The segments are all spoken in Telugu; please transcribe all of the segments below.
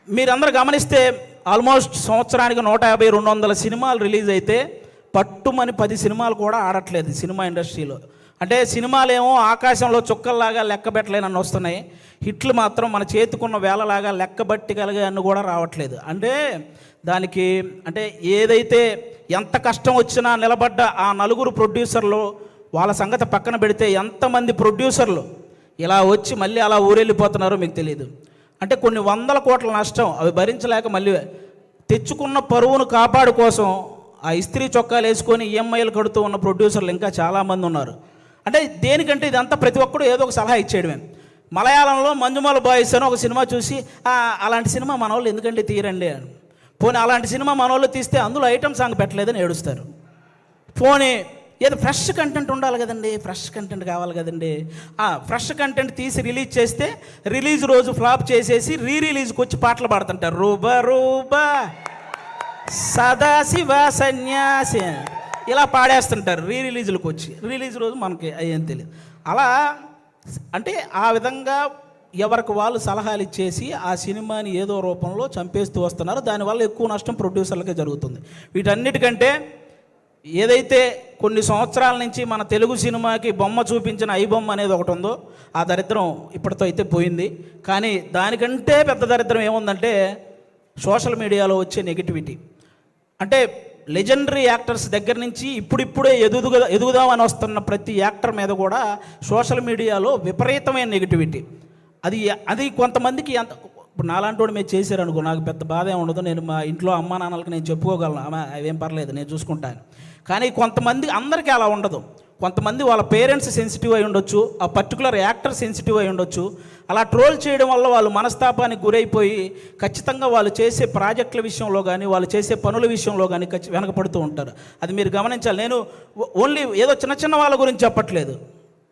మీరందరూ గమనిస్తే ఆల్మోస్ట్ సంవత్సరానికి 150-200 సినిమాలు రిలీజ్ అయితే పట్టుమని 10 సినిమాలు కూడా ఆడట్లేదు సినిమా ఇండస్ట్రీలో. అంటే సినిమాలేమో ఆకాశంలో చుక్కల్లాగా లెక్క పెట్టలేనని వస్తున్నాయి, హిట్లు మాత్రం మన చేతికున్న వేలలాగా లెక్క బట్టిగలిగే అన్ని కూడా రావట్లేదు. అంటే దానికి అంటే ఏదైతే ఎంత కష్టం వచ్చినా నిలబడ్డ ఆ నలుగురు ప్రొడ్యూసర్లు వాళ్ళ సంగతి పక్కన పెడితే ఎంతమంది ప్రొడ్యూసర్లు ఇలా వచ్చి మళ్ళీ అలా ఊరెళ్ళిపోతున్నారో మీకు తెలియదు. అంటే కొన్ని 100 కోట్ల నష్టం అవి భరించలేక మళ్ళీ తెచ్చుకున్న పరువును కాపాడు కోసం ఆ ఇస్త్రీ చొక్కాలు వేసుకొని ఈఎంఐలు కడుతూ ఉన్న ప్రొడ్యూసర్లు ఇంకా చాలామంది ఉన్నారు. అంటే దేనికంటే ఇదంతా ప్రతి ఒక్కరు ఏదో ఒక సలహా ఇచ్చేయడమే. మలయాళంలో మంజుమాల బాయ్స్ అని ఒక సినిమా చూసి అలాంటి సినిమా మన వాళ్ళు ఎందుకంటే తీరండి అని. పోనీ అలాంటి సినిమా మన వాళ్ళు తీస్తే అందులో ఐటమ్ సాంగ్ పెట్టలేదని ఏడుస్తారు. పోనీ ఏదో ఫ్రెష్ కంటెంట్ ఉండాలి కదండి, ఫ్రెష్ కంటెంట్ కావాలి కదండి. ఫ్రెష్ కంటెంట్ తీసి రిలీజ్ చేస్తే రిలీజ్ రోజు ఫ్లాప్ చేసేసి రిలీజ్కి వచ్చి పాటలు పాడుతుంటారు. రూబా రూబా సదాశివ సన్యాసి ఇలా పాడేస్తుంటారు రిలీజులకు వచ్చి. రిలీజ్ రోజు మనకి అయ్యేం తెలియదు. అలా అంటే ఆ విధంగా ఎవరికి వాళ్ళు సలహాలు ఇచ్చేసి ఆ సినిమాని ఏదో రూపంలో చంపేస్తూ వస్తున్నారు. దానివల్ల ఎక్కువ నష్టం ప్రొడ్యూసర్లకే జరుగుతుంది. వీటన్నిటికంటే ఏదైతే కొన్ని సంవత్సరాల నుంచి మన తెలుగు సినిమాకి బొమ్మ చూపించిన ఐబొమ్మ అనేది ఒకటి ఉందో ఆ దరిద్రం ఇప్పటితో అయితే పోయింది. కానీ దానికంటే పెద్ద దరిద్రం ఏముందంటే సోషల్ మీడియాలో వచ్చే నెగిటివిటీ. అంటే లెజెండరీ యాక్టర్స్ దగ్గర నుంచి ఇప్పుడిప్పుడే ఎదుగుదామని వస్తున్న ప్రతి యాక్టర్ మీద కూడా సోషల్ మీడియాలో విపరీతమైన నెగిటివిటీ. అది కొంతమందికి ఇప్పుడు నాలాంటి వాడు మీరు చేశారనుకో నాకు పెద్ద బాధ ఏమి ఉండదు, నేను మా ఇంట్లో అమ్మా నాన్నలకి నేను చెప్పుకోగలను, అవేం పర్లేదు నేను చూసుకుంటాను. కానీ కొంతమంది అందరికీ అలా ఉండదు. కొంతమంది వాళ్ళ పేరెంట్స్ సెన్సిటివ్ అయి ఉండొచ్చు, ఆ పర్టికులర్ యాక్టర్ సెన్సిటివ్ అయి ఉండొచ్చు. అలా ట్రోల్ చేయడం వల్ల వాళ్ళు మనస్తాపానికి గురైపోయి ఖచ్చితంగా వాళ్ళు చేసే ప్రాజెక్టుల విషయంలో కానీ వాళ్ళు చేసే పనుల విషయంలో కానీ వెనకపడుతూ ఉంటారు. అది మీరు గమనించాలి. నేను ఓన్లీ ఏదో చిన్న చిన్న వాళ్ళ గురించి చెప్పట్లేదు.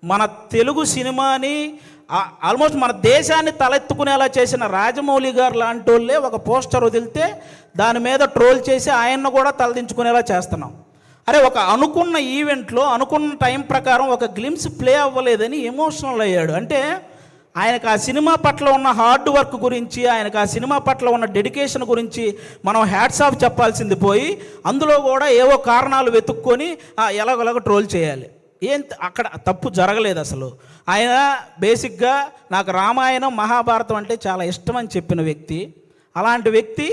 మన తెలుగు సినిమాని ఆల్మోస్ట్ మన దేశాన్ని తలెత్తుకునేలా చేసిన రాజమౌళి గారు లాంటి వాళ్ళే ఒక పోస్టర్ వదిలితే దాని మీద ట్రోల్ చేసి ఆయన్ను కూడా తలదించుకునేలా చేస్తున్నాం. అరే ఒక అనుకున్న ఈవెంట్లో అనుకున్న టైం ప్రకారం ఒక గ్లిమ్స్ ప్లే అవ్వలేదని ఎమోషనల్ అయ్యాడు. అంటే ఆయనకు ఆ సినిమా పట్ల ఉన్న హార్డ్ వర్క్ గురించి, ఆయనకు ఆ సినిమా పట్ల ఉన్న డెడికేషన్ గురించి మనం హ్యాట్స్ ఆఫ్ చెప్పాల్సింది పోయి అందులో కూడా ఏవో కారణాలు వెతుక్కొని ఎలాగోలాగ ట్రోల్ చేయాలి. అక్కడ తప్పు జరగలేదు అసలు. ఆయన బేసిక్గా నాకు రామాయణం మహాభారతం అంటే చాలా ఇష్టం అని చెప్పిన వ్యక్తి. అలాంటి వ్యక్తి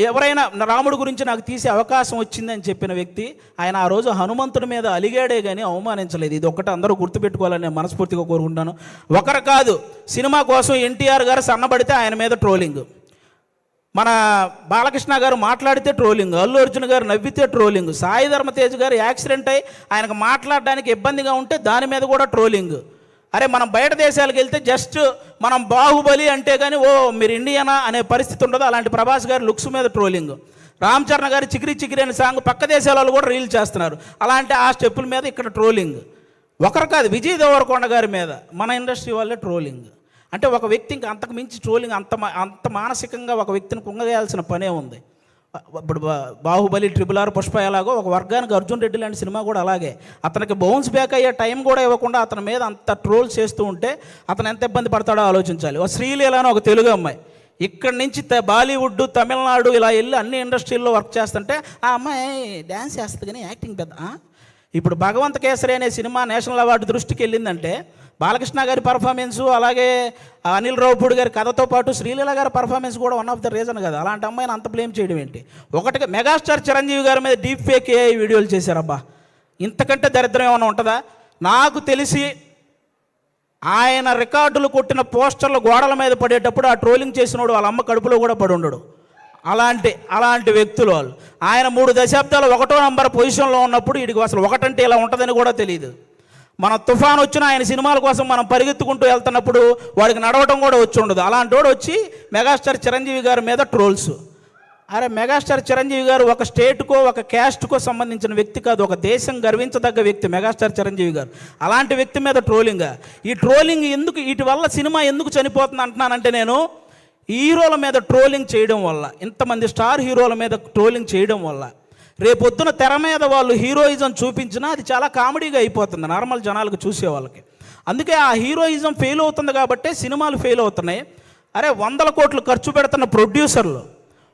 ఎవరైనా రాముడి గురించి నాకు తీసే అవకాశం వచ్చిందని చెప్పిన వ్యక్తి. ఆయన ఆ రోజు హనుమంతుడి మీద అలిగాడే కానీ అవమానించలేదు. ఇది ఒక్కటి అందరూ గుర్తుపెట్టుకోవాలని నేను మనస్ఫూర్తిగా కోరుకుంటాను. ఒకరు కాదు, సినిమా కోసం ఎన్టీఆర్ గారు సన్నబడితే ఆయన మీద ట్రోలింగ్, మన బాలకృష్ణ గారు మాట్లాడితే ట్రోలింగ్, అల్లు అర్జున్ గారు నవ్వితే ట్రోలింగ్, సాయి ధర్మతేజ్ గారు యాక్సిడెంట్ అయ్యి ఆయనకు మాట్లాడడానికి ఇబ్బందిగా ఉంటే దాని మీద కూడా ట్రోలింగ్. అరే మనం బయట దేశాలకు వెళ్తే జస్ట్ మనం బాహుబలి అంటే కానీ మీరు ఇండియనా అనే పరిస్థితి ఉండదు. అలాంటి ప్రభాస్ గారు లుక్స్ మీద ట్రోలింగ్, రామ్ చరణ్ గారు చికిరి చికిరి అనే సాంగ్ పక్క దేశాల వాళ్ళు కూడా రీల్ చేస్తున్నారు. అలాంటి ఆ స్టెప్పుల మీద ఇక్కడ ట్రోలింగ్. ఒకరు కాదు, విజయ్ దేవరకొండ గారి మీద మన ఇండస్ట్రీ వాళ్ళే ట్రోలింగ్. అంటే ఒక వ్యక్తి ఇంకా అంతకు మించి ట్రోలింగ్ అంత మానసికంగా ఒక వ్యక్తిని కుంగవేయాల్సిన పనే ఉంది. ఇప్పుడు బాహుబలి, RRR, పుష్ప ఎలాగో ఒక వర్గానికి అర్జున్ రెడ్డి లాంటి సినిమా కూడా అలాగే. అతనికి బౌన్స్ బ్యాక్ అయ్యే టైం కూడా ఇవ్వకుండా అతని మీద అంత ట్రోల్ చేస్తూ ఉంటే అతను ఎంత ఇబ్బంది పడతాడో ఆలోచించాలి. ఒక శ్రీలీల అని ఒక తెలుగు అమ్మాయి ఇక్కడి నుంచి బాలీవుడ్, తమిళనాడు ఇలా వెళ్ళి అన్ని ఇండస్ట్రీల్లో వర్క్ చేస్తుంటే ఆ అమ్మాయి డ్యాన్స్ చేస్తుంది కానీ యాక్టింగ్ పెద్ద. ఇప్పుడు భగవంత్ కేసరి అనే సినిమా నేషనల్ అవార్డు దృష్టికి వెళ్ళిందంటే బాలకృష్ణ గారి పర్ఫార్మెన్సు, అలాగే అనిల్ రావుపూడి గారి కథతో పాటు శ్రీలీల గారి పర్ఫార్మెన్స్ కూడా వన్ ఆఫ్ ద రీజన్ కదా. అలాంటి అమ్మాయిని అంత బ్లేమ్ చేయడం ఏంటి? ఒకటిగా మెగాస్టార్ చిరంజీవి గారి మీద డీప్ ఫేక్ AI వీడియోలు చేశారబ్బా. ఇంతకంటే దరిద్రం ఏమైనా ఉంటుందా? నాకు తెలిసి ఆయన రికార్డులు కొట్టిన పోస్టర్లు గోడల మీద పడేటప్పుడు ఆ ట్రోలింగ్ చేసినోడు వాళ్ళ అమ్మ కడుపులో కూడా పడి ఉండడు. అలాంటి వ్యక్తులు వాళ్ళు. ఆయన 3 దశాబ్దాలు 1వ నంబర్ పొజిషన్లో ఉన్నప్పుడు వీడికి అసలు ఒకటంటే ఇలా ఉంటుందని కూడా తెలియదు. మన తుఫాన్ వచ్చిన ఆయన సినిమాల కోసం మనం పరిగెత్తుకుంటూ వెళ్తున్నప్పుడు వాడికి నడవటం కూడా వచ్చి ఉండదు. అలాంటి వాడు వచ్చి మెగాస్టార్ చిరంజీవి గారి మీద ట్రోల్స్. అరే మెగాస్టార్ చిరంజీవి గారు ఒక స్టేట్కో ఒక క్యాస్ట్కో సంబంధించిన వ్యక్తి కాదు, ఒక దేశం గర్వించదగ్గ వ్యక్తి మెగాస్టార్ చిరంజీవి గారు. అలాంటి వ్యక్తి మీద ట్రోలింగ్. ఈ ట్రోలింగ్ ఎందుకు, వీటి వల్ల సినిమా ఎందుకు చనిపోతుంది అంటున్నానంటే నేను హీరోల మీద ట్రోలింగ్ చేయడం వల్ల, ఇంతమంది స్టార్ హీరోల మీద ట్రోలింగ్ చేయడం వల్ల రేపొద్దున తెర మీద వాళ్ళు హీరోయిజం చూపించినా అది చాలా కామెడీగా అయిపోతుంది నార్మల్ జనాలకు చూసే వాళ్ళకి. అందుకే ఆ హీరోయిజం ఫెయిల్ అవుతుంది కాబట్టి సినిమాలు ఫెయిల్ అవుతున్నాయి. అరే 100 కోట్లు ఖర్చు పెడుతున్న ప్రొడ్యూసర్లు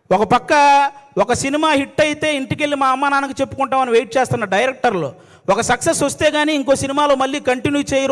ఒక పక్క ఒక సినిమా హిట్ అయితే ఇంటికెళ్ళి మా అమ్మ నాన్నకి చెప్పుకుంటామని వెయిట్ చేస్తున్న డైరెక్టర్లు ఒక సక్సెస్ వస్తే కానీ ఇంకో సినిమాలో మళ్ళీ కంటిన్యూ చేయరు